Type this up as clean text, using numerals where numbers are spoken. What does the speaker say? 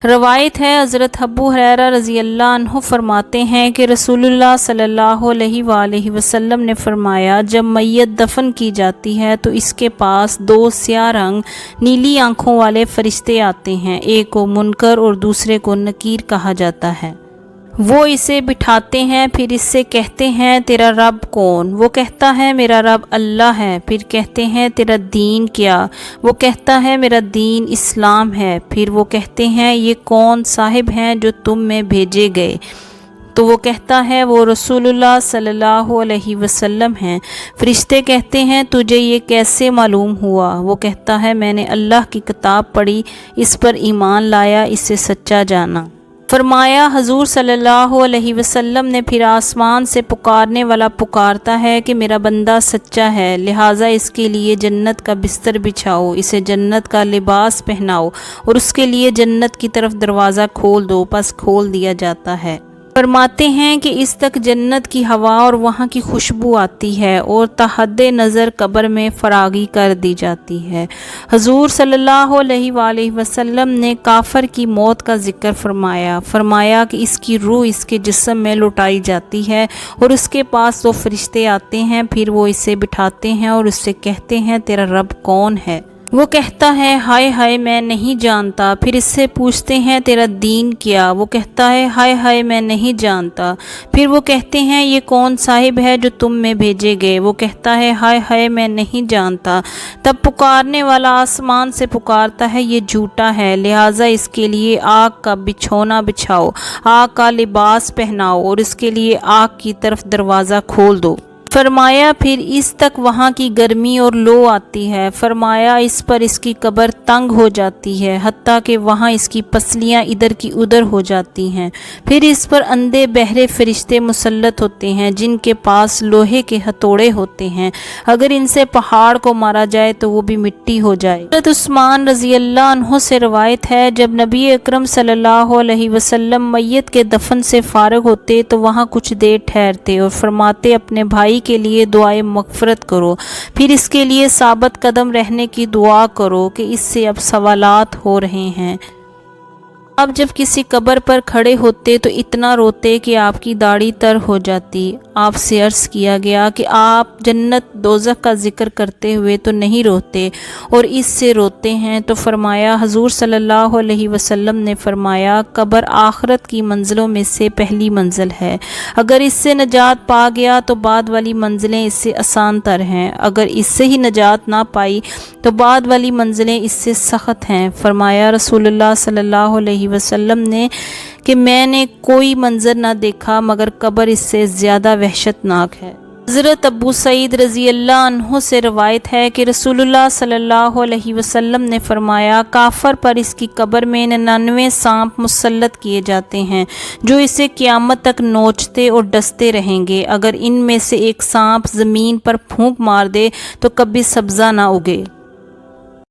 روایت ہے حضرت ابو ہریرہ رضی اللہ عنہ فرماتے ہیں کہ رسول اللہ صلی اللہ علیہ وآلہ وسلم نے فرمایا، جب میت دفن کی جاتی ہے تو اس کے پاس دو سیاہ رنگ نیلی آنکھوں والے فرشتے آتے ہیں، ایک کو منکر اور دوسرے کو نکیر کہا جاتا ہے۔ وہ اسے بٹھاتے ہیں، پھر اس سے کہتے ہیں تیرا رب کون؟ وہ کہتا ہے میرا رب اللہ ہے۔ پھر کہتے ہیں تیرا دین کیا؟ وہ کہتا ہے میرا دین اسلام ہے۔ پھر وہ کہتے ہیں یہ کون صاحب ہیں جو تم میں بھیجے گئے؟ تو وہ کہتا ہے وہ رسول اللہ صلی اللہ علیہ وسلم ہیں۔ فرشتے کہتے ہیں تجھے یہ کیسے معلوم ہوا؟ وہ کہتا ہے میں نے اللہ کی کتاب پڑھی، اس پر ایمان لایا، اسے سچا جانا۔ فرمایا حضور صلی اللہ علیہ وسلم نے پھر آسمان سے پکارنے والا پکارتا ہے کہ میرا بندہ سچا ہے، لہٰذا اس کے لیے جنت کا بستر بچھاؤ، اسے جنت کا لباس پہناؤ اور اس کے لیے جنت کی طرف دروازہ کھول دو، پس کھول دیا جاتا ہے۔ فرماتے ہیں کہ اس تک جنت کی ہوا اور وہاں کی خوشبو آتی ہے اور تحد نظر قبر میں فراغی کر دی جاتی ہے۔ حضور صلی اللہ علیہ وآلہ وسلم نے کافر کی موت کا ذکر فرمایا کہ اس کی روح اس کے جسم میں لوٹائی جاتی ہے اور اس کے پاس دو فرشتے آتے ہیں، پھر وہ اسے بٹھاتے ہیں اور اس سے کہتے ہیں تیرا رب کون ہے؟ وہ کہتا ہے ہائے ہائے میں نہیں جانتا۔ پھر اس سے پوچھتے ہیں تیرا دین کیا؟ وہ کہتا ہے ہائے ہائے میں نہیں جانتا۔ پھر وہ کہتے ہیں یہ کون صاحب ہے جو تم میں بھیجے گئے؟ وہ کہتا ہے ہائے ہائے میں نہیں جانتا۔ تب پکارنے والا آسمان سے پکارتا ہے یہ جھوٹا ہے، لہٰذا اس کے لیے آگ کا بچھونا بچھاؤ، آگ کا لباس پہناؤ اور اس کے لیے آگ کی طرف دروازہ کھول دو۔ فرمایا پھر اس تک وہاں کی گرمی اور لو آتی ہے۔ فرمایا اس پر اس کی قبر تنگ ہو جاتی ہے، حتیٰ کہ وہاں اس کی پسلیاں ادھر کی ادھر ہو جاتی ہیں۔ پھر اس پر اندھے بہرے فرشتے مسلط ہوتے ہیں جن کے پاس لوہے کے ہتھوڑے ہوتے ہیں، اگر ان سے پہاڑ کو مارا جائے تو وہ بھی مٹی ہو جائے۔ حضرت عثمان رضی اللہ عنہ سے روایت ہے جب نبی اکرم صلی اللہ علیہ وسلم میت کے دفن سے فارغ ہوتے تو وہاں کچھ دیر ٹھہرتے اور فرماتے اپنے بھائی کے لیے دعائے مغفرت کرو، پھر اس کے لیے ثابت قدم رہنے کی دعا کرو کہ اس سے اب سوالات ہو رہے ہیں۔ آپ جب کسی قبر پر کھڑے ہوتے تو اتنا روتے کہ آپ کی داڑھی تر ہو جاتی۔ آپ سے عرض کیا گیا کہ آپ جنت دوزخ کا ذکر کرتے ہوئے تو نہیں روتے اور اس سے روتے ہیں؟ تو فرمایا حضور صلی اللہ علیہ وسلم نے فرمایا قبر آخرت کی منزلوں میں سے پہلی منزل ہے، اگر اس سے نجات پا گیا تو بعد والی منزلیں اس سے آسان تر ہیں، اگر اس سے ہی نجات نہ پائی تو بعد والی منزلیں اس سے سخت ہیں۔ فرمایا رسول اللہ صلی اللہ علیہ وسلم نے کہ میں نے کوئی منظر نہ دیکھا مگر قبر اس سے زیادہ وحشتناک ہے۔ حضرت ابو سعید رضی اللہ عنہ سے روایت ہے کہ رسول اللہ صلی اللہ علیہ وسلم نے فرمایا کافر پر اس کی قبر میں 99 سانپ مسلط کیے جاتے ہیں جو اسے قیامت تک نوچتے اور ڈستے رہیں گے، اگر ان میں سے ایک سانپ زمین پر پھونک مار دے تو کبھی سبزہ نہ اگے۔